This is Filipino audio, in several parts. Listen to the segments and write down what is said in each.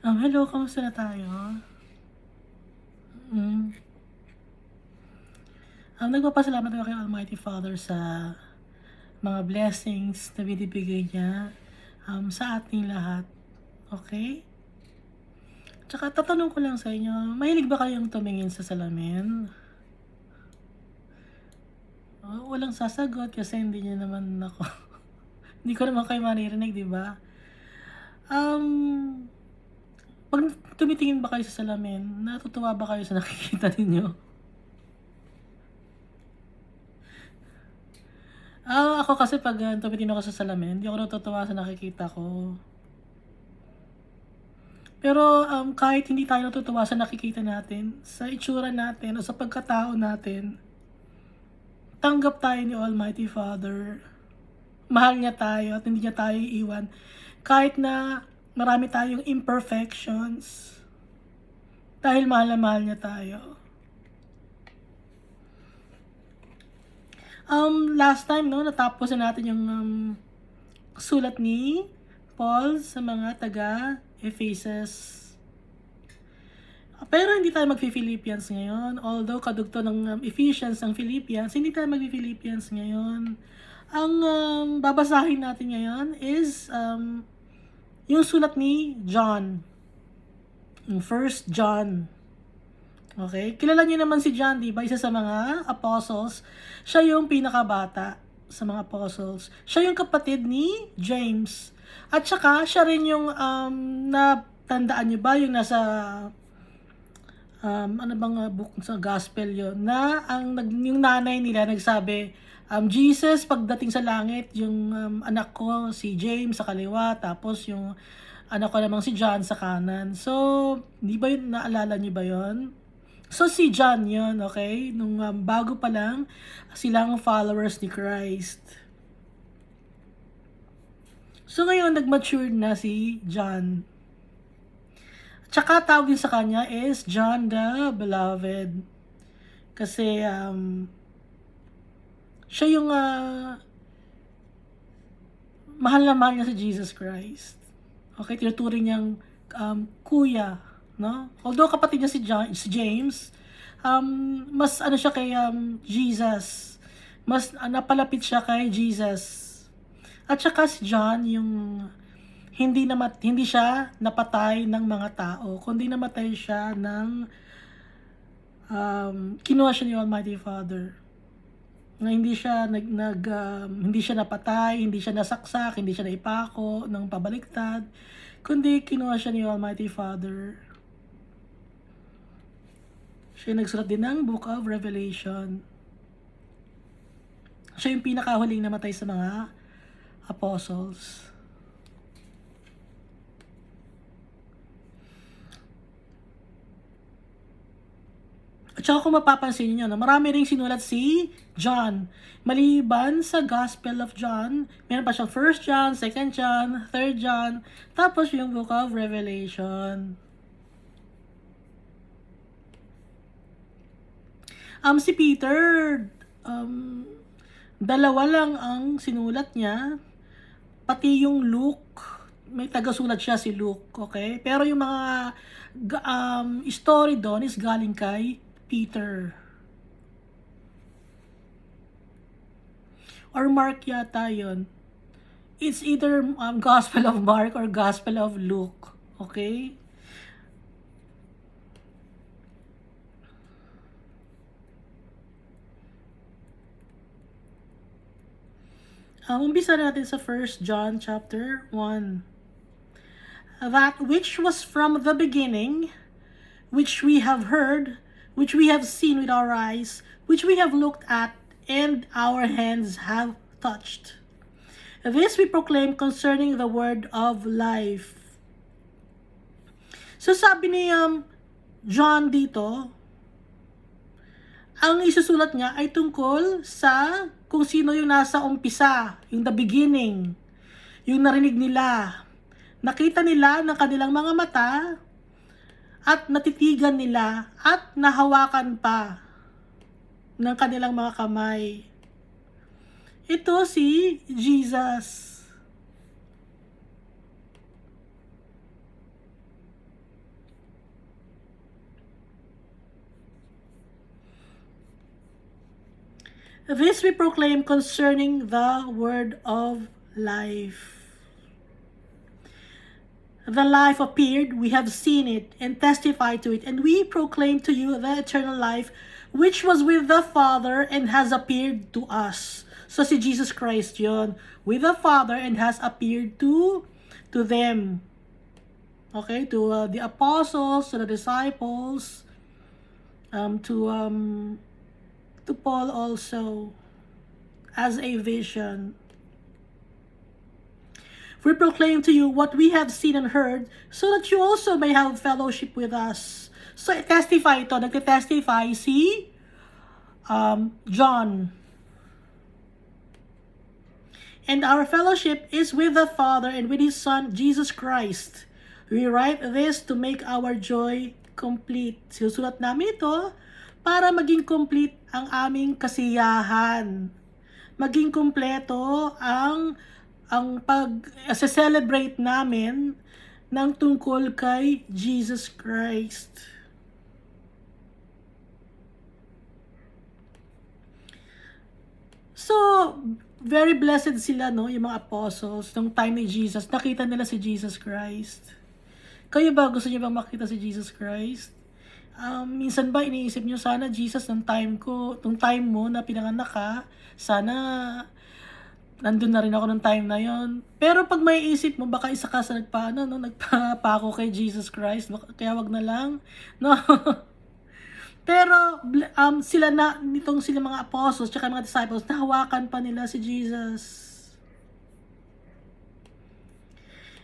Hello, kamusta na tayo? Hmm, Nagpapasalamat ako kay Almighty Father sa mga blessings na binibigay niya, sa ating lahat, okay. Tsaka tatanong ko lang sa inyo, mahilig ba kayong tumingin sa salamin? Walang sasagot kasi hindi niyo naman ako hindi ko naman kayo maririnig, 'di ba? Um, 'Pag tumitingin ba kayo sa salamin, natutuwa ba kayo sa nakikita ninyo? Ako kasi 'pag, tumitingin ako sa salamin, hindi ako natutuwa sa nakikita ko. Pero, kahit hindi tayo natutuwa sa nakikita natin, sa itsura natin o sa pagkatao natin, tanggap tayo ni Almighty Father. Mahal niya tayo at hindi niya tayo iiwan. Kahit na marami tayong imperfections, dahil mahal na mahal niya tayo. Last time 'no, natapos na natin yung, sulat ni Paul sa mga taga-Efesus. Pero hindi tayo magfi-Philippians ngayon. Although kadugtong ng, Ephesians ang Philippians, hindi tayo magfi-Philippians ngayon. Ang, babasahin natin ngayon is, yung sulat ni John, yung First John. Okay? Kilala niyo naman si John, 'di ba? Isa sa mga apostles. Siya yung pinakabata sa mga apostles. Siya yung kapatid ni James. At saka siya rin yung, natandaan niyo ba yung nasa ano bang, book sa gospel yon na yung nanay nila nagsabi, Jesus pagdating sa langit, yung, anak ko si James sa kaliwa, tapos yung anak ko namang si John sa kanan. So, 'di ba yun, naalala niyo ba yon? So, si John yon, okay? Nung, bago pa lang silang followers ni Christ. So, ngayon nag-mature na si John. Tsaka tawag din sa kanya is John the Beloved. Kasi, siya yung, mahal na mahal niya si Jesus Christ. Okay, tinuturing niyang, kuya, no? Although kapatid niya si James, mas ano siya kay, Jesus. Mas, napalapit siya kay Jesus. At saka si John yung hindi siya napatay ng mga tao, kundi namatay siya ng, kinuha siya ni Almighty Father. Na hindi siya napatay, hindi siya nasaksak, hindi siya naipako ng pabaliktad, kundi kinuha siya ni Almighty Father. Siya nagsulat din ng Book of Revelation. Siya yung pinakahuling namatay sa mga apostles. At saka kung mapapansin niyo, no, marami ring sinulat si John. Maliban sa Gospel of John, meron pa siyang 1 John, 2 John, 3 John, tapos yung Book of Revelation. Si Peter, dalawa lang ang sinulat niya, pati yung Luke, may tagasulat siya si Luke, okay? Pero yung mga story doon is galing kay Peter. Or Mark yata yun. It's either, Gospel of Mark or Gospel of Luke, okay? Umpisa natin sa 1 John chapter 1. That which was from the beginning, which we have heard, which we have seen with our eyes, which we have looked at, and our hands have touched. This we proclaim concerning the word of life. So sabi ni John dito, ang isusulat niya ay tungkol sa kung sino yung nasa umpisa, yung the beginning, yung narinig nila, nakita nila ng kanilang mga mata, at natitigan nila, at nahawakan pa ng kanilang mga kamay. Ito si Jesus. This we proclaim concerning the word of life. The life appeared, we have seen it, and testified to it, and we proclaim to you the eternal life, which was with the Father, and has appeared to us. So si Jesus Christ yon, with the Father, and has appeared to them. Okay, to the apostles, to the disciples, to Paul also, as a vision. We proclaim to you what we have seen and heard, so that you also may have fellowship with us. So, testify ito. Nagtitestify si John. And our fellowship is with the Father and with His Son, Jesus Christ. We write this to make our joy complete. Sinusulat namin ito para maging complete ang aming kasiyahan. Maging kompleto ang pag-celebrate namin ng tungkol kay Jesus Christ. So, very blessed sila, no, yung mga apostles, nung time ni Jesus, nakita nila si Jesus Christ. Kayo ba, gusto niyo bang makita si Jesus Christ? Minsan ba iniisip niyo, sana Jesus, nung time mo na pinanganak ka, sana nandun na rin ako nung time na yon. Pero pag may isip mo, baka isa ka sa nagpapako kay Jesus Christ, kaya wag na lang, no? Pero sila mga apostles tsaka mga disciples, nahawakan pa nila si Jesus.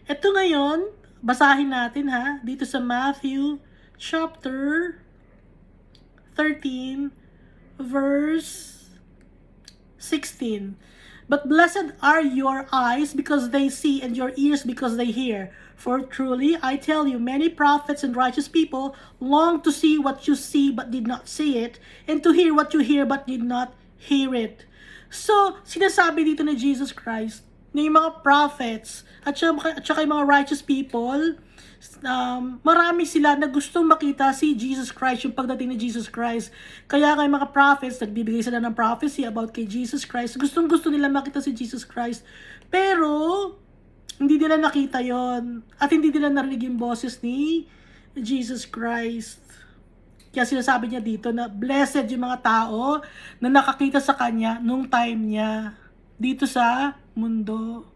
Ito ngayon, basahin natin dito sa Matthew chapter 13 verse 16. But blessed are your eyes because they see, and your ears because they hear. For truly, I tell you, many prophets and righteous people long to see what you see but did not see it, and to hear what you hear but did not hear it. So, sinasabi dito ni Jesus Christ na yung mga prophets at saka yung mga righteous people, marami sila na gustong makita si Jesus Christ, yung pagdating ni Jesus Christ. Kaya kay mga prophets, nagbibigay sila ng prophecy about kay Jesus Christ. Gustong-gusto nila makita si Jesus Christ. Pero, hindi nila nakita yon at hindi nila narinig yung boses ni Jesus Christ. Kaya sinasabi niya dito na blessed yung mga tao na nakakita sa Kanya nung time niya dito sa mundo.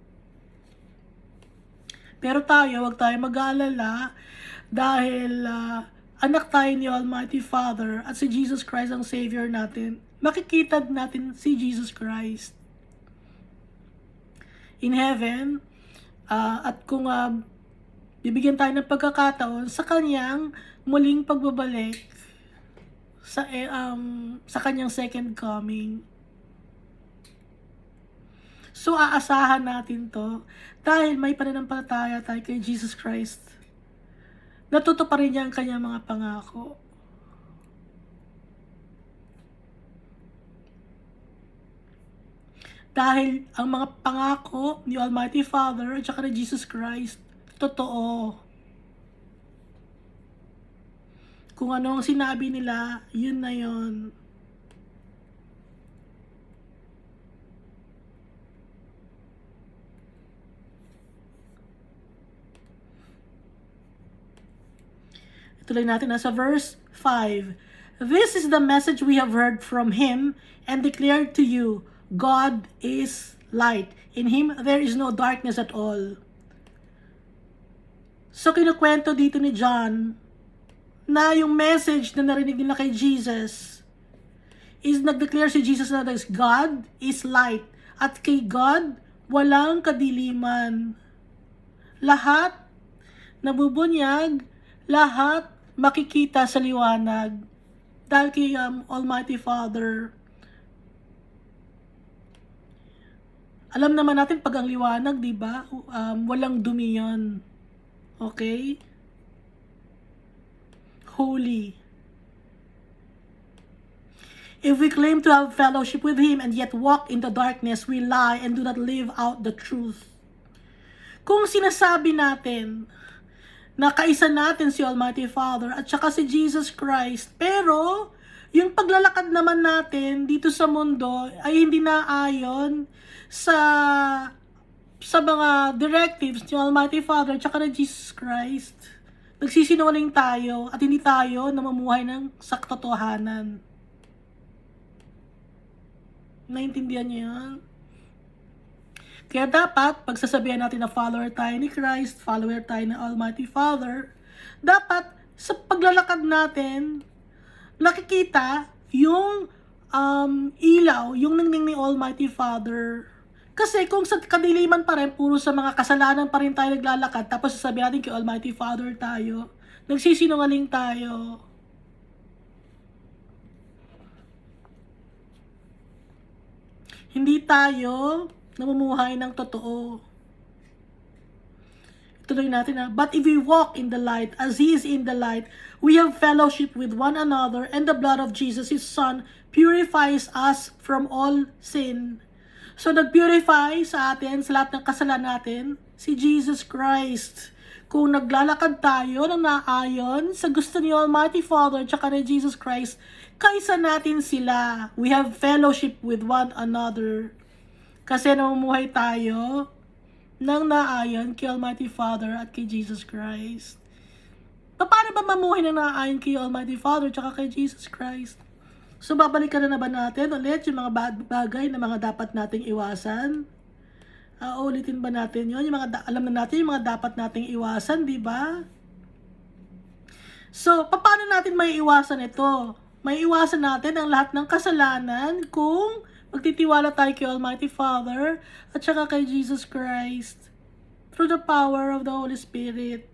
Pero wag tayo mag-aalala dahil anak tayo ni Almighty Father at si Jesus Christ ang Savior natin. Makikita natin si Jesus Christ in heaven, at kung bibigyan tayo ng pagkakataon sa kanyang muling pagbabalik sa kanyang second coming. So, aasahan natin to dahil may pananampalataya tayo kay Jesus Christ. Natutuparin niya ang kanyang mga pangako. Dahil ang mga pangako ni Almighty Father at saka ni Jesus Christ, totoo. Kung ano ang sinabi nila, yun na yun. Tuloy natin sa verse 5. This is the message we have heard from Him and declared to you. God is light. In Him there is no darkness at all. So kinukwento dito ni John na yung message na narinig nila kay Jesus is nag-declare si Jesus na God is light. At kay God, walang kadiliman. Lahat nabubunyag, lahat makikita sa liwanag dahil kay Almighty Father. Alam naman natin pag ang liwanag, di ba? Walang dumi yun. Okay? Holy. If we claim to have fellowship with Him and yet walk in the darkness, we lie and do not live out the truth. Kung sinasabi natin na kaisa natin si Almighty Father at saka si Jesus Christ, pero Yung paglalakad naman natin dito sa mundo ay hindi naayon sa mga directives ni Almighty Father tsaka ni Jesus Christ. Nagsisinungaling tayo at hindi tayo namumuhay ng saktotohanan. Naintindihan niyo yan? Kaya dapat, pagsasabihan natin na follower tayo ni Christ, follower tayo ng Almighty Father, dapat sa paglalakad natin, nakikita yung ilaw, yung ningning ni Almighty Father. Kasi kung sa kadiliman pa rin, puro sa mga kasalanan pa rin tayo naglalakad, tapos sasabihin natin kay Almighty Father tayo, nagsisinungaling tayo. Hindi tayo namumuhay ng totoo. Tuloy natin na, but if we walk in the light, as He is in the light, we have fellowship with one another, and the blood of Jesus, His Son, purifies us from all sin. So, nag-purify sa atin, sa lahat ng kasalanan natin, si Jesus Christ. Kung naglalakad tayo ng naayon sa gusto ni Almighty Father tsaka ni Jesus Christ, kaysa natin sila. We have fellowship with one another. Kasi namumuhay tayo ng naayon kay Almighty Father at kay Jesus Christ. Paano ba mamuhay ng naayon kay Almighty Father tsaka kay Jesus Christ? So, babalikan na ba natin ulit yung mga bagay na mga dapat nating iwasan? Ulitin ba natin yun? Yung alam na natin yung mga dapat nating iwasan, di ba? So, paano natin may iwasan ito? May iwasan natin ang lahat ng kasalanan kung magtitiwala tayo kay Almighty Father at saka kay Jesus Christ through the power of the Holy Spirit.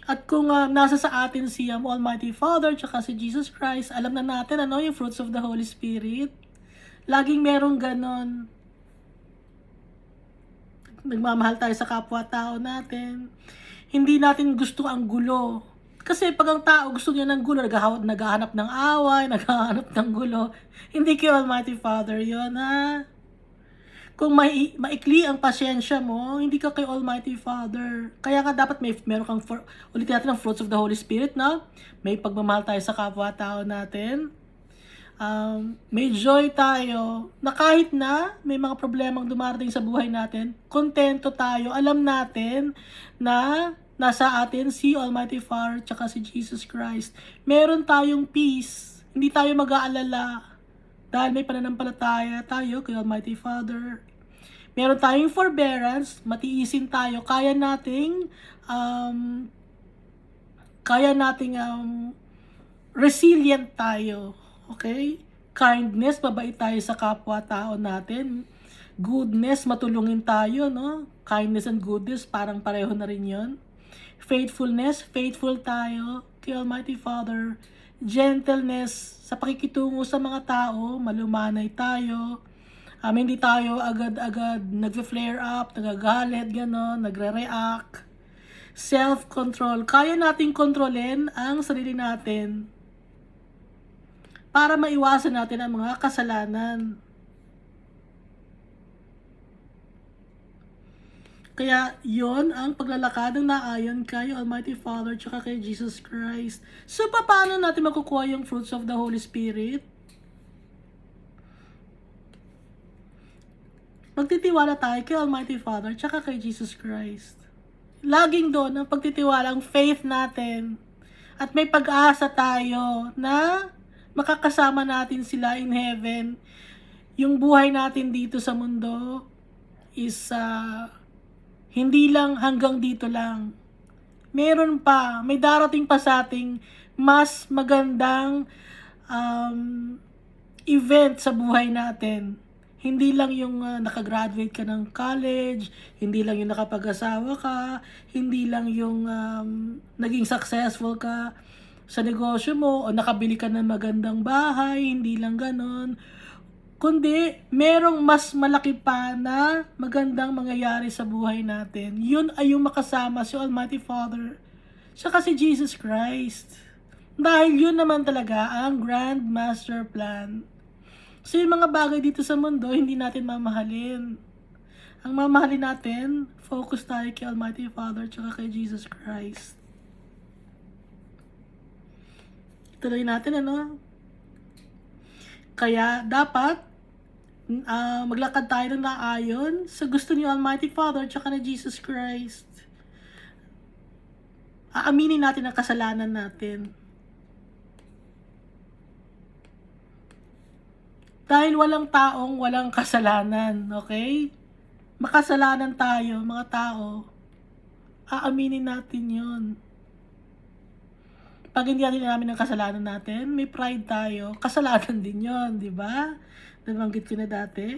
At kung nasa sa atin si Almighty Father tsaka si Jesus Christ, alam na natin yung fruits of the Holy Spirit. Laging merong ganon. Nagmamahal tayo sa kapwa-tao natin. Hindi natin gusto ang gulo. Kasi pag ang tao gusto niya ng gulo, naghahanap ng away, naghahanap ng gulo. Hindi kay Almighty Father yon, ha? Kung maikli ang pasyensya mo, hindi ka kay Almighty Father. Kaya nga dapat meron kang, ulitin natin ang fruits of the Holy Spirit, no? May pagmamahal tayo sa kapwa-tao natin. May joy tayo na kahit na may mga problemang dumarating sa buhay natin, kontento tayo. Alam natin na nasa atin si Almighty Father tsaka si Jesus Christ. Meron tayong peace. Hindi tayo mag-aalala. Dahil may pananampalataya tayo kay Almighty Father. Meron tayong forbearance, matiisin tayo, kaya nating resilient tayo. Okay? Kindness, mabait tayo sa kapwa-tao natin. Goodness, matulungin tayo, no? Kindness and goodness, parang pareho na rin yon. Faithfulness, faithful tayo kay Almighty Father. Gentleness, sa pakikitungo sa mga tao, malumanay tayo. Hindi tayo agad-agad nagfe-flare up, nagagalit, gano'n, nagre-react. Self-control, kaya nating kontrolin ang sarili natin para maiwasan natin ang mga kasalanan. Kaya yon ang paglalakad ng naayon kay Almighty Father tsaka kay Jesus Christ. So, paano natin makukuha yung fruits of the Holy Spirit? Magtitiwala tayo kay Almighty Father tsaka kay Jesus Christ. Laging doon ang pagtitiwala, ang faith natin. At may pag-asa tayo na makakasama natin sila in heaven. Yung buhay natin dito sa mundo is hindi lang hanggang dito lang. Meron pa, may darating pa sa ating mas magandang event sa buhay natin. Hindi lang yung nakagraduate ka ng college, hindi lang yung nakapag-asawa ka, hindi lang yung naging successful ka sa negosyo mo o nakabili ka ng magandang bahay, hindi lang ganon. Kundi, merong mas malaki pa na magandang mangyayari sa buhay natin. Yun ay yung makasama si Almighty Father saka si Jesus Christ. Dahil yun naman talaga ang Grand Master Plan. So yung mga bagay dito sa mundo, hindi natin mamahalin. Ang mamahalin natin, focus tayo kay Almighty Father saka kay Jesus Christ. Tuloy natin, ano? Kaya dapat maglakad tayo ng naayon sa gusto ni Almighty Father tsaka na Jesus Christ. Aaminin natin ang kasalanan natin. Dahil walang taong walang kasalanan, okay? Makasalanan tayo, mga tao. Aaminin natin yon. Pag hindi namin ang kasalanan natin, may pride tayo, kasalanan din yon, di ba? Nabanggit ko na dati.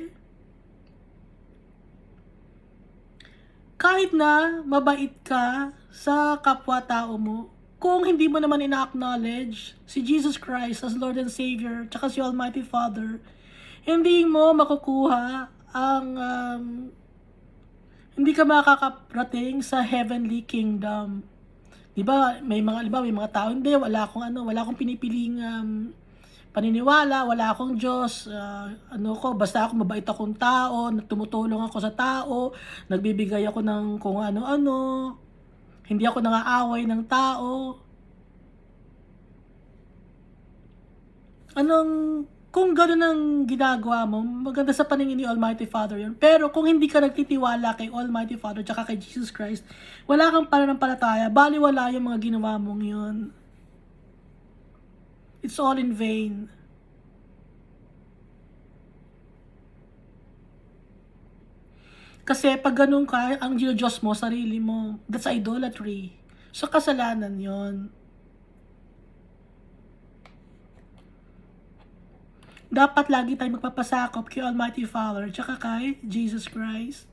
Kahit na mabait ka sa kapwa-tao mo, kung hindi mo naman ina-acknowledge si Jesus Christ as Lord and Savior, tsaka si Almighty Father, hindi mo makukuha ang hindi ka makakarating sa heavenly kingdom. 'Di ba? May mga tao hindi wala akong pinipiling paniniwala, wala akong Diyos, basta ako mabait akong tao, tumutulong ako sa tao, nagbibigay ako ng kung ano-ano, hindi ako nangaaway ng tao. Kung gano'n ang ginagawa mo, maganda sa paningin ni Almighty Father yun. Pero kung hindi ka nagtitiwala kay Almighty Father tsaka kay Jesus Christ, wala kang pananampalataya, baliwala yung mga ginawa mong yun. It's all in vain. Kasi pag ganun ka, ang Diyos mo, sarili mo, that's idolatry. So kasalanan yon. Dapat lagi tayong magpapasakop kay Almighty Father tsaka kay Jesus Christ.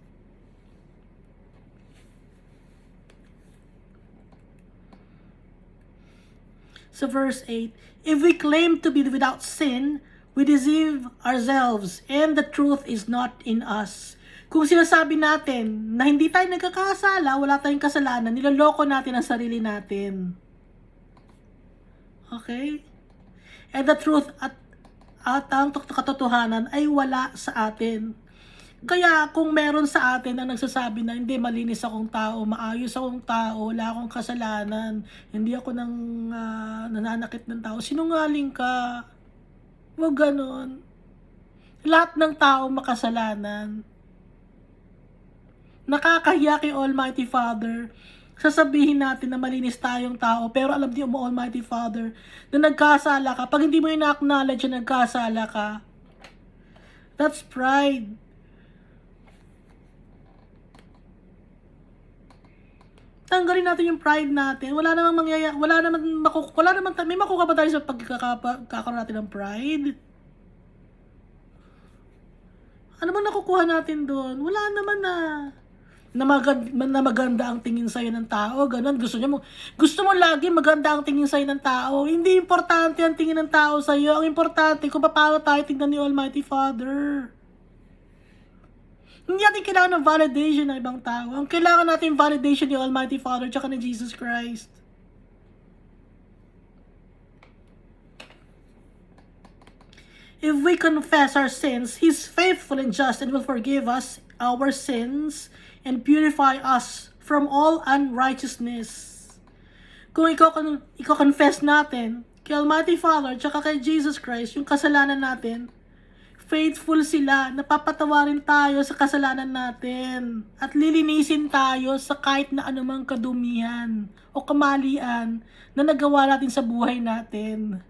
So verse 8, if we claim to be without sin, we deceive ourselves and the truth is not in us. Kung sinasabi natin na hindi tayo nagkakasala, wala tayong kasalanan, niloloko natin ang sarili natin. Okay? And the truth at ang katotohanan ay wala sa atin. Kaya kung meron sa atin na nagsasabi na hindi, malinis akong tao, maayos akong tao, wala akong kasalanan, hindi ako nananakit ng tao, sinungaling ka. Huwag ganon. Lahat ng tao makasalanan. Nakakahiya kay Almighty Father. Sasabihin natin na malinis tayong tao, pero alam niyo mo, Almighty Father, na nagkasala ka. Pag hindi mo ina-acknowledge na nagkasala ka, that's pride. Tanggalin natin yung pride natin. Wala namang may makukuha ba tayo sa pagkakaroon natin ng pride? Ano bang nakukuha natin doon? Wala naman na maganda ang tingin sa'yo ng tao, ganun, gusto mo lagi maganda ang tingin sa'yo ng tao. Hindi importante ang tingin ng tao sa'yo, ang importante kung paano tayo tingnan ni Almighty Father. Hindi natin kailangan ng validation ng ibang tao. Ang kailangan natin validation ni Almighty Father tsaka ni Jesus Christ. If we confess our sins, He's faithful and just and will forgive us our sins and purify us from all unrighteousness. Kung ikaw confess natin kay Almighty Father tsaka kay Jesus Christ yung kasalanan natin, faithful sila, napapatawarin tayo sa kasalanan natin at lilinisin tayo sa kahit na anumang kadumihan o kamalian na nagawa natin sa buhay natin.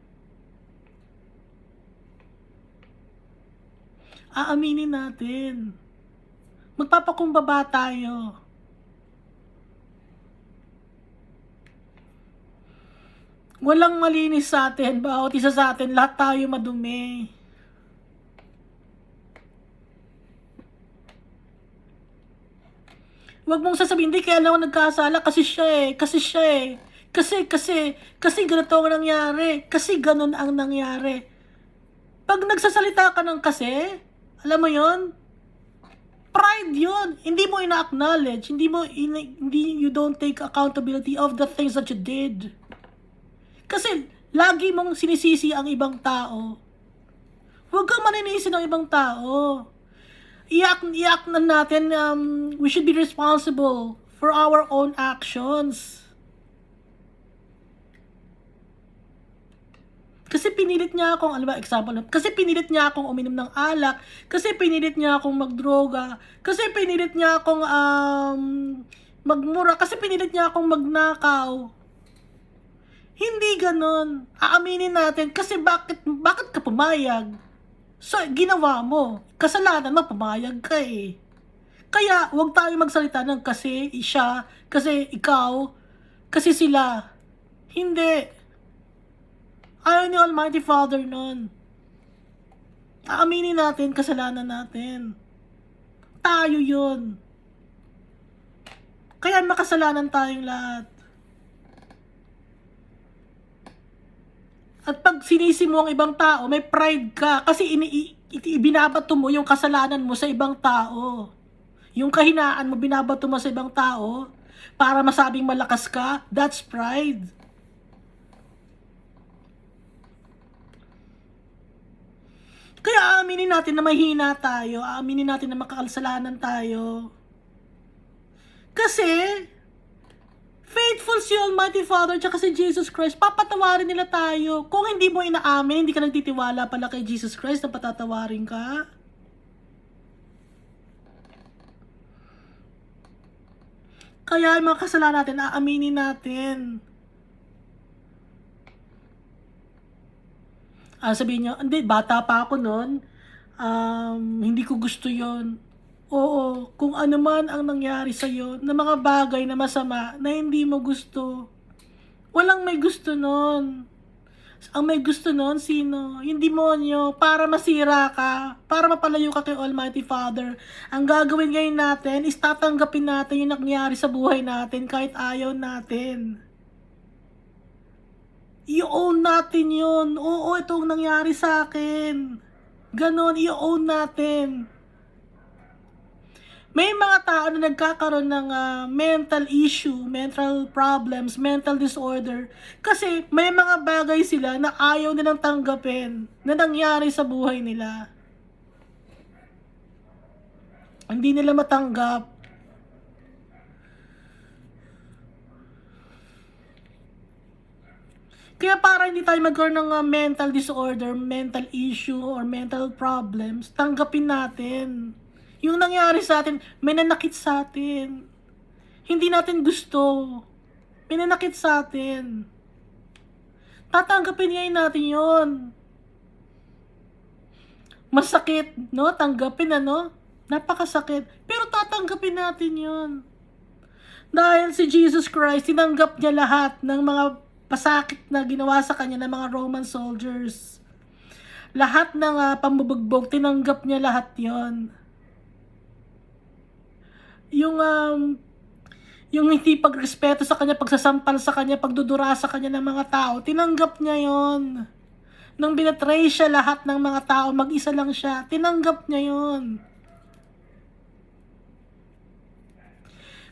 Aaminin natin. Magpapakumbaba tayo. Walang malinis sa atin. Bawat isa sa atin, lahat tayo madumi. Huwag mong sasabihin, hindi kaya lang ako nagkasala kasi siya eh. Kasi ganito ang nangyari. Kasi ganun ang nangyari. Pag nagsasalita ka ng kasi, alam mo yon, pride yun. Hindi mo ina-acknowledge. You don't take accountability of the things that you did. Kasi lagi mong sinisisi ang ibang tao. Huwag kang maninisi ng ibang tao. Iyak na natin, we should be responsible for our own actions. Kasi pinilit niya akong, ano ba, example, kasi pinilit niya akong uminom ng alak, kasi pinilit niya akong magdroga, kasi pinilit niya akong magmura, kasi pinilit niya akong magnakaw. Hindi ganon. Aaminin natin kasi bakit ka pumayag? So, ginawa mo. Kasalanan mo, pumayag ka eh. Kaya, huwag tayo magsalita ng kasi siya, kasi ikaw, kasi sila. Hindi. Ayaw ni Almighty Father nun. Aaminin natin kasalanan natin. Tayo yun. Kaya makasalanan tayong lahat. At pag sinisi mo ang ibang tao, may pride ka. Kasi ibinabato mo yung kasalanan mo sa ibang tao. Yung kahinaan mo, binabato mo sa ibang tao para masabing malakas ka. That's pride. Kaya aaminin natin na mahina tayo. Aaminin natin na makakasalanan tayo. Kasi, faithful si Almighty Father at si Jesus Christ, papatawarin nila tayo. Kung hindi mo inaamin, hindi ka nagtitiwala pala kay Jesus Christ na patatawarin ka. Kaya yung mga kasalanan natin, aaminin natin. Sabihin nyo, hindi, bata pa ako noon, hindi ko gusto yon. Oo, kung ano man ang nangyari sa'yo, na mga bagay na masama, na hindi mo gusto, walang may gusto nun. Ang may gusto nun, sino? Yung demonyo, para masira ka, para mapalayo ka kay Almighty Father. Ang gagawin ngayon natin is tatanggapin natin yung nangyari sa buhay natin kahit ayaw natin. I-own natin yun. Oo, itong nangyari sa akin. Ganon, i-own natin. May mga tao na nagkakaroon ng mental issue, mental problems, mental disorder. Kasi may mga bagay sila na ayaw nilang tanggapin na nangyari sa buhay nila. Hindi nila matanggap. Kaya para hindi tayo magkaroon ng mental disorder, mental issue, or mental problems, tanggapin natin. Yung nangyari sa atin, may nanakit sa atin. Hindi natin gusto. May nanakit sa atin. Tatanggapin ngayon natin yon. Masakit, no? Tanggapin, ano? Napakasakit. Pero tatanggapin natin yon. Dahil si Jesus Christ, tinanggap niya lahat ng mga pasakit na ginawa sa kanya ng mga Roman soldiers. Lahat ng pambubugbog, tinanggap niya lahat yon. Yung hindi pagrespeto sa kanya, pagsasampal sa kanya, pagdudura sa kanya ng mga tao, tinanggap niya yon. Nung binatray siya lahat ng mga tao, mag-isa lang siya, tinanggap niya yon.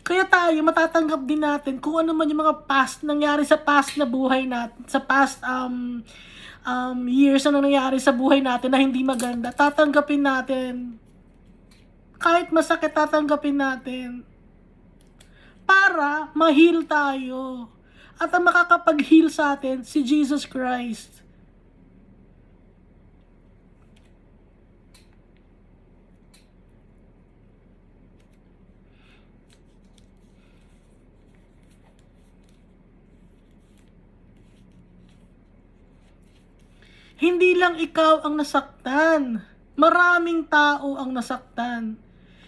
Kaya tayo, matatanggap din natin kung ano man yung mga past, nangyari sa past na buhay natin, sa past years na nangyari sa buhay natin na hindi maganda, tatanggapin natin. Kahit masakit, tatanggapin natin. Para ma-heal tayo. At ang makakapag-heal sa atin, si Jesus Christ. Hindi lang ikaw ang nasaktan. Maraming tao ang nasaktan.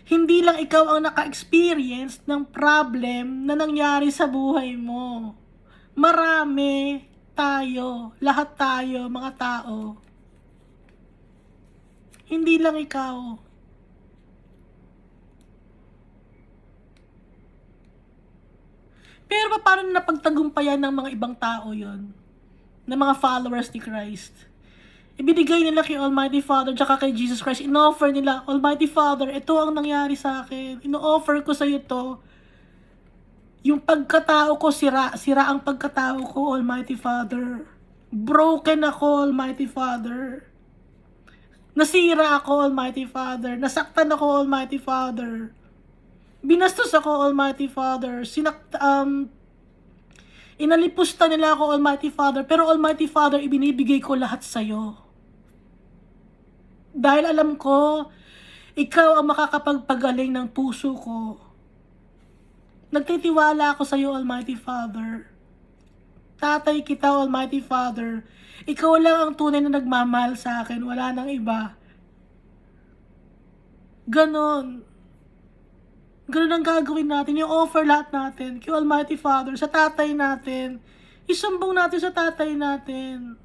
Hindi lang ikaw ang naka-experience ng problem na nangyari sa buhay mo. Marami tayo, lahat tayo, mga tao. Hindi lang ikaw. Pero paano napagtagumpayan ng mga ibang tao yon, ng mga followers ni Christ? Ibinigay nila kay Almighty Father tsaka kay Jesus Christ. In-offer nila, Almighty Father, ito ang nangyari sa akin. In-offer ko sa iyo to. Yung pagkatao ko, sira ang pagkatao ko, Almighty Father. Broken ako, Almighty Father. Nasira ako, Almighty Father. Nasaktan ako, Almighty Father. Binastos ako, Almighty Father. Inalipusta nila ako, Almighty Father, pero Almighty Father, ibinibigay ko lahat sa'yo. Dahil alam ko, ikaw ang makakapagpagaling ng puso ko. Nagtitiwala ako sa iyo, Almighty Father. Tatay kita, Almighty Father. Ikaw lang ang tunay na nagmamahal sa akin. Wala nang iba. Ganon. Ganon ang gagawin natin. Yung offer lahat natin kay Almighty Father, sa tatay natin. Isumbong natin sa tatay natin.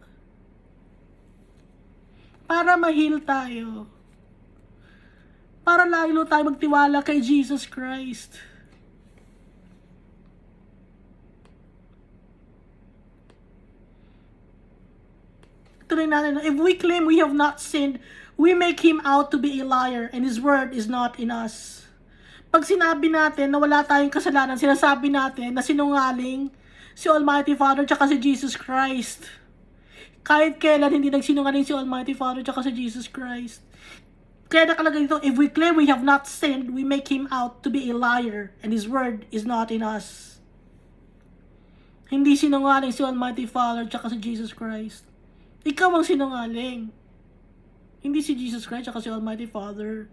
Para ma-heal tayo. Para lalo tayo magtiwala kay Jesus Christ. Tuloy natin, if we claim we have not sinned, we make Him out to be a liar, and His word is not in us. Pag sinabi natin na wala tayong kasalanan, sinasabi natin na sinungaling si Almighty Father tsaka si Jesus Christ. Kahit kailan hindi nagsinungaling si Almighty Father tsaka si Jesus Christ. Kaya nakalagay dito, if we claim we have not sinned, we make Him out to be a liar, and His word is not in us. Hindi sinungaling si Almighty Father tsaka si Jesus Christ. Ikaw ang sinungaling. Hindi si Jesus Christ tsaka si Almighty Father.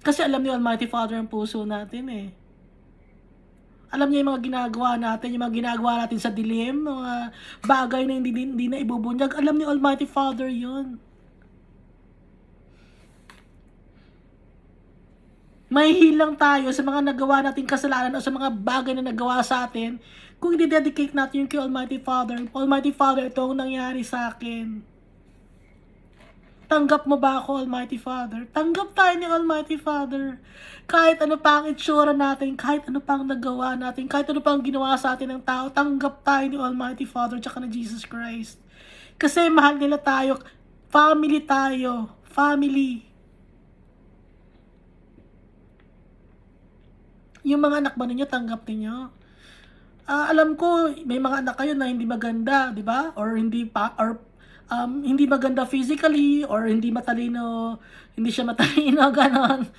Kasi alam ni Almighty Father ang puso natin eh. Alam niya yung mga ginagawa natin, yung mga ginagawa natin sa dilim, mga bagay na hindi na ibubunyag. Alam ni Almighty Father yun. Mahihilang tayo sa mga nagawa nating kasalanan o sa mga bagay na nagawa sa atin kung i-dedicate natin yung kay Almighty Father. Almighty Father, ito ang nangyari sa akin. Tanggap mo ba ako, Almighty Father? Tanggap tayo ni Almighty Father. Kahit ano pa ang itsura natin, kahit ano pa ang nagawa natin, kahit ano pa ang ginawa sa atin ng tao, tanggap tayo ni Almighty Father tsaka ni Jesus Christ. Kasi mahal nila tayo. Family tayo. Family. Yung mga anak ba ninyo, tanggap ninyo? Alam ko, may mga anak kayo na hindi maganda, di ba? Or hindi maganda physically, or hindi matalino, hindi siya matalino, ganon.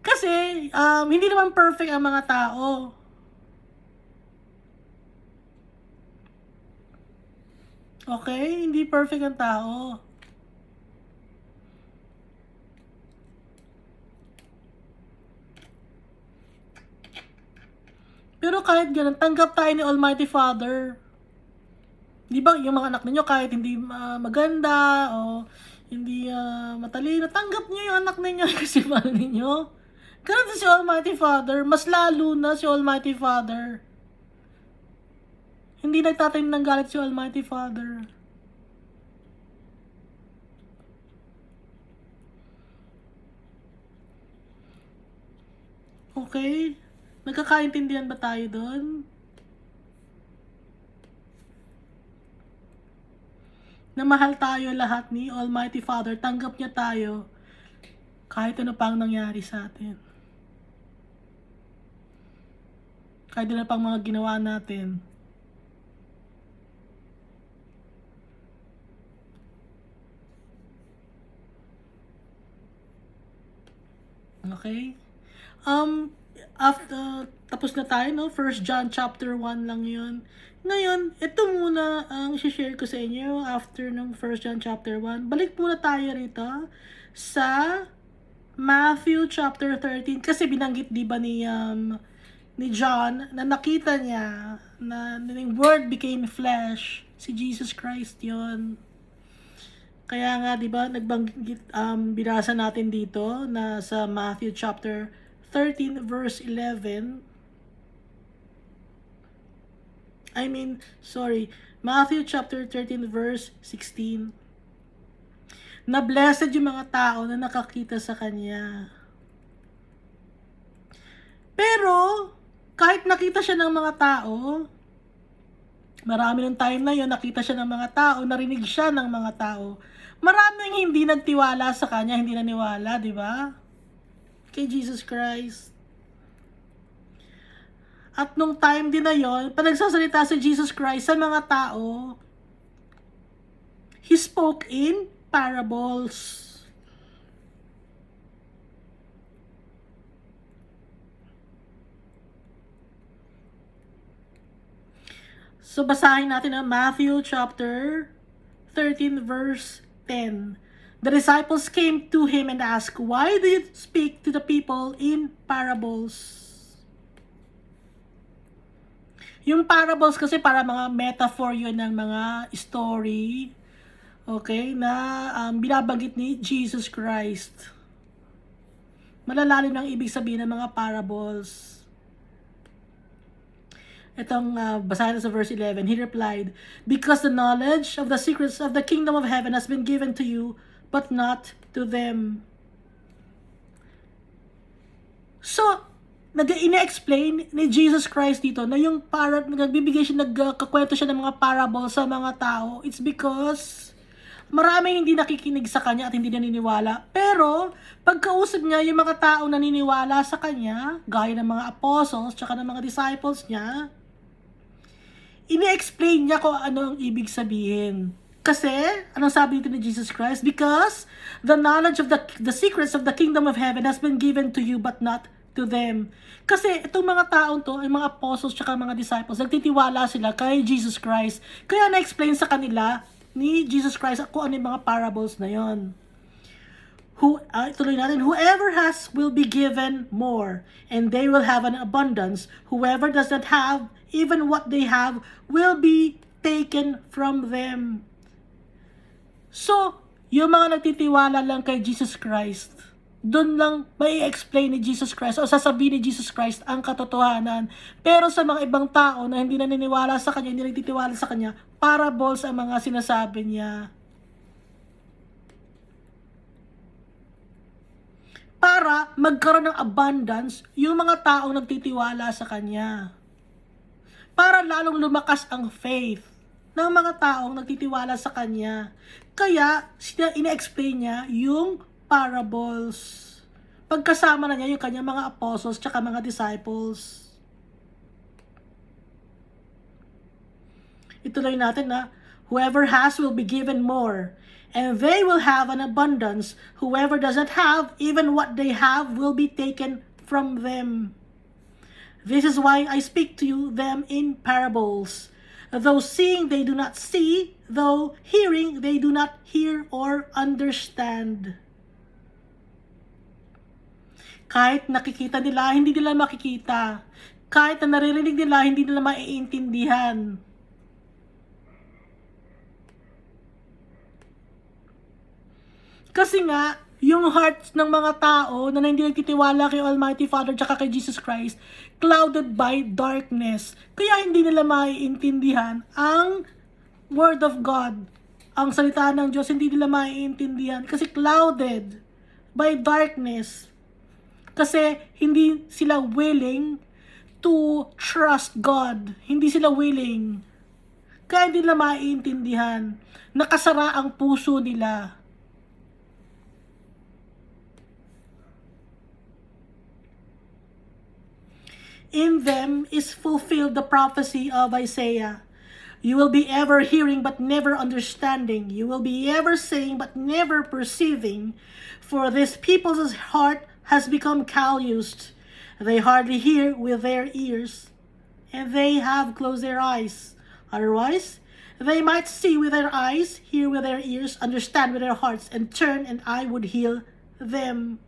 Kasi, hindi naman perfect ang mga tao. Okay? Hindi perfect ang tao. Pero kahit ganun, tanggap tayo ni Almighty Father. Di ba, yung mga anak ninyo kahit hindi maganda o hindi matalino, tanggap niyo yung anak ninyo kasi mahal ninyo. Ganun din si Almighty Father, mas lalo na si Almighty Father. Hindi nagtatanim ng galit si Almighty Father. Okay? Nagkakaintindihan ba tayo doon? Na mahal tayo lahat ni Almighty Father, tanggap niya tayo kahit ano pang nangyari sa atin. Kahit ano pang mga ginawa natin. Okay? Tapos na tayo, no? 1 John chapter 1 lang yun. Ngayon, ito muna ang share ko sa inyo after ng 1 John chapter 1. Balik muna tayo rito sa Matthew chapter 13 kasi binanggit di ba ni John na nakita niya na yung word became flesh, si Jesus Christ yon. Kaya nga di ba nagbanggit binasa natin dito na sa Matthew chapter 13 verse 11. Matthew chapter 13 verse 16. Na blessed yung mga tao na nakakita sa kanya. Pero kahit nakita siya ng mga tao, marami ng time na yun, nakita siya ng mga tao, narinig siya ng mga tao. Maraming hindi nagtiwala sa kanya, hindi naniwala, di ba? Kay Jesus Christ. At nung time din na yon, pag nagsasalita si Jesus Christ sa mga tao, He spoke in parables. So, basahin natin ang Matthew chapter 13 verse 10. The disciples came to him and asked, "Why do you speak to the people in parables?" Yung parables kasi para mga metaphor yun ng mga story, okay, na binabanggit ni Jesus Christ. Malalalim ang ibig sabihin ng mga parables. Itong basahin sa verse 11, he replied, "Because the knowledge of the secrets of the kingdom of heaven has been given to you, but not to them." So, ina-explain ni Jesus Christ dito na yung nagbibigay siya, nagkakwento siya ng mga parable sa mga tao. It's because maraming hindi nakikinig sa kanya at hindi naniniwala. Pero, pagkausap niya yung mga tao naniniwala sa kanya, gaya ng mga apostles, tsaka ng mga disciples niya, ini-explain niya kung ano ang ibig sabihin. Kasi, anong sabi dito ni Jesus Christ? Because the knowledge of the secrets of the kingdom of heaven has been given to you but not to them. Kasi itong mga taong to, ay mga apostles tsaka mga disciples, nagtitiwala sila kay Jesus Christ. Kaya na-explain sa kanila ni Jesus Christ kung ano yung mga parables na yon. Tuloy natin, whoever has will be given more, and they will have an abundance. Whoever does not have, even what they have, will be taken from them. So, yung mga nagtitiwala lang kay Jesus Christ, doon lang may explain ni Jesus Christ o sasabihin ni Jesus Christ ang katotohanan. Pero sa mga ibang tao na hindi naniniwala sa kanya, hindi nagtitiwala sa kanya, parables ang mga sinasabi niya. Para magkaroon ng abundance yung mga taong nagtitiwala sa kanya. Para lalong lumakas ang faith ng mga taong nagtitiwala sa kanya. Kaya, ina-explain niya yung parables. Pagkasama na niya yung kanyang mga apostles tsaka mga disciples. Ituloy natin na, whoever has will be given more, and they will have an abundance. Whoever does not have, even what they have will be taken from them. This is why I speak to you them in parables. Though seeing they do not see, though hearing they do not hear or understand. Kahit nakikita nila, hindi nila makikita. Kahit na naririnig nila, hindi nila maiintindihan. Kasi nga, yung hearts ng mga tao na hindi nagtitiwala kay Almighty Father tsaka kay Jesus Christ, clouded by darkness. Kaya hindi nila maiintindihan ang Word of God. Ang salita ng Diyos, hindi nila maiintindihan kasi clouded by darkness. Kasi hindi sila willing to trust God. Hindi sila willing. Kaya hindi nila maiintindihan. Nakasara ang puso nila. In them is fulfilled the prophecy of Isaiah. You will be ever hearing but never understanding. You will be ever saying but never perceiving. For this people's heart has become calloused. They hardly hear with their ears, and they have closed their eyes. Otherwise, they might see with their eyes, hear with their ears, understand with their hearts, and turn, and I would heal them.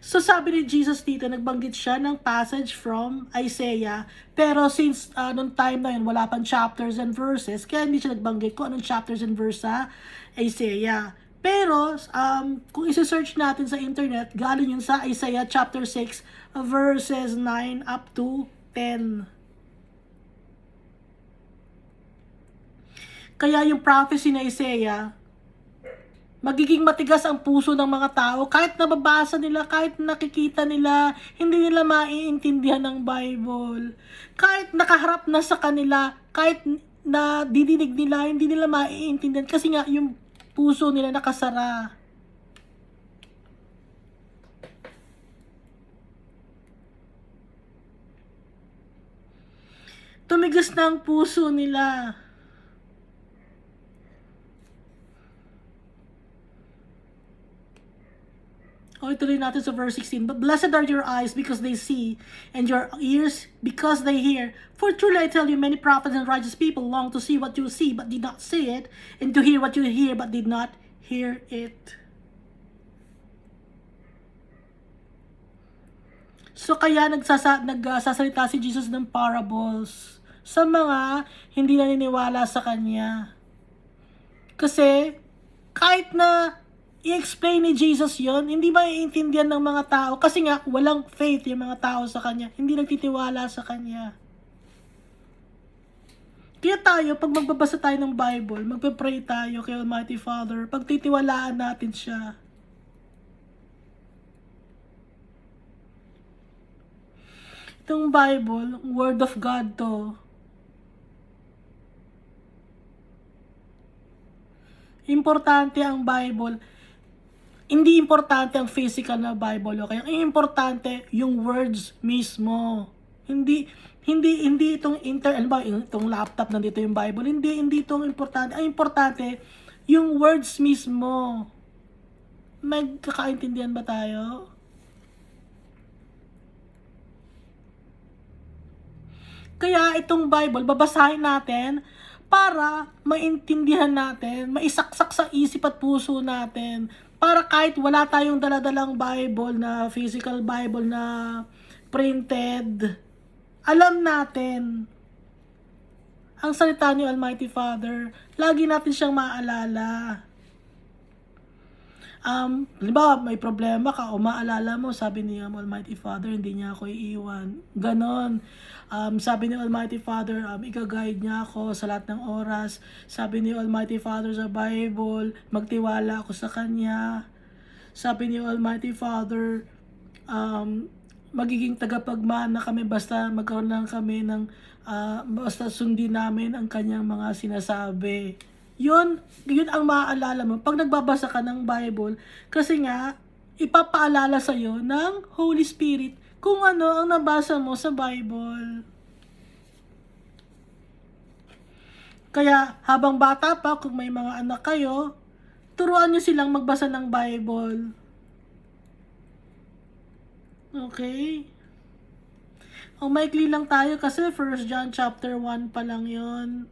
So sabi ni Jesus dito, nagbanggit siya ng passage from Isaiah, pero since nung time na yun, wala pang chapters and verses, kaya hindi siya nagbanggit kung anong chapters and verse sa Isaiah. Pero, kung isi-search natin sa internet, galing yun sa Isaiah chapter 6, verses 9 up to 10. Kaya yung prophecy na Isaiah, magiging matigas ang puso ng mga tao kahit nababasa nila, kahit nakikita nila, hindi nila maiintindihan ng Bible. Kahit nakaharap na sa kanila, kahit na didinig nila, hindi nila maiintindihan kasi nga yung puso nila nakasara. Tumigas na ang puso nila. O, ituloy natin sa verse 16. But blessed are your eyes because they see, and your ears because they hear. For truly I tell you, many prophets and righteous people long to see what you see, but did not see it, and to hear what you hear, but did not hear it. So kaya nagsasalita si Jesus ng parables sa mga hindi naniniwala sa Kanya. Kasi kahit na i-explain ni Jesus yon, hindi maiintindihan ng mga tao kasi nga walang faith yung mga tao sa Kanya, hindi nagtitiwala sa Kanya. Kaya tayo, pag magbabasa tayo ng Bible, magpe-pray tayo kay Almighty Father, pagtitiwalaan natin siya. Itong Bible, Word of God to. Importante ang Bible. Hindi importante ang physical na Bible, okay? Ang importante yung words mismo. Hindi itong itong laptop nandito yung Bible. Hindi itong importante. Ang importante yung words mismo. Magkakaintindihan ba tayo? Kaya itong Bible, babasahin natin para maintindihan natin, maisaksak sa isip at puso natin, para kahit wala tayong daladalang Bible na physical Bible na printed, alam natin ang salita ni Almighty Father. Lagi natin siyang maalala. Diba, may problema ka o maalala mo, sabi ni Almighty Father, hindi niya ako iiwan. Ganon. Sabi ni Almighty Father, ika-guide niya ako sa lahat ng oras. Sabi ni Almighty Father sa Bible, magtiwala ako sa Kanya. Sabi ni Almighty Father, magiging tagapagmana kami basta magkaroon lang kami ng, basta sundin namin ang Kanyang mga sinasabi. Yun ang maaalala mo pag nagbabasa ka ng Bible, kasi nga ipapaalala sa iyo ng Holy Spirit kung ano ang nabasa mo sa Bible. Kaya habang bata pa, kung may mga anak kayo, turuan niyo silang magbasa ng Bible. Okay? O maikli lang tayo kasi 1 John chapter 1 pa lang 'yon.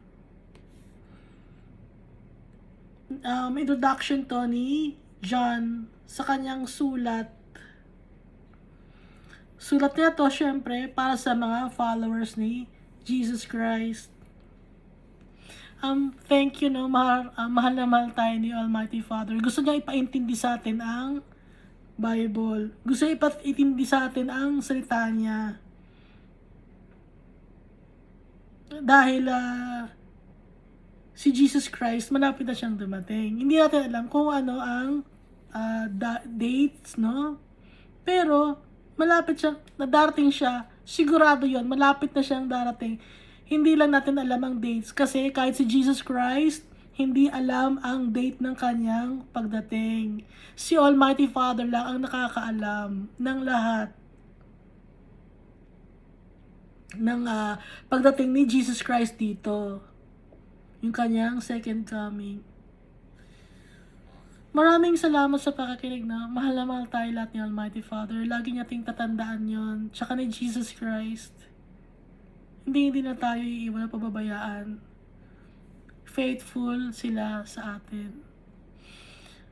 Introduction to ni John sa kanyang sulat. Sulat niya to syempre para sa mga followers ni Jesus Christ. Thank you, no, mahal na mahal tayo ni Almighty Father. Gusto niya ipaintindi sa atin ang Bible. Gusto niya ipaintindi sa atin ang salita niya. Dahil si Jesus Christ, malapit na siyang dumating. Hindi natin alam kung ano ang dates, no? Pero malapit siya, darating siya, sigurado yon, malapit na siyang darating. Hindi lang natin alam ang dates kasi kahit si Jesus Christ, hindi alam ang date ng kanyang pagdating. Si Almighty Father lang ang nakakaalam ng lahat ng pagdating ni Jesus Christ dito. Yung kanyang second coming. Maraming salamat sa pakikinig, na mahal na mahal tayo lahat ni Almighty Father. Lagi nating tatandaan yon. Tsaka ni Jesus Christ. Hindi na tayo iiwan na pababayaan. Faithful sila sa atin.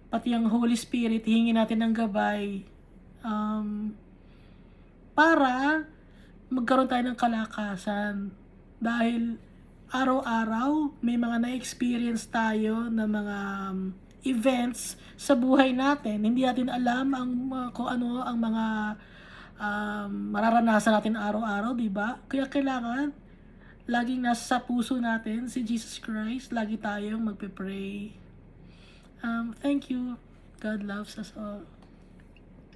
Pati ang Holy Spirit, hihingi natin ng gabay. Para magkaroon tayo ng kalakasan. Dahil araw-araw may mga na-experience tayo na mga events sa buhay natin. Hindi natin alam kung ano ang mga mararanasan natin araw-araw, di ba? Kaya kailangan laging nasa puso natin si Jesus Christ. Lagi tayong magpe-pray. Thank you. God loves us all.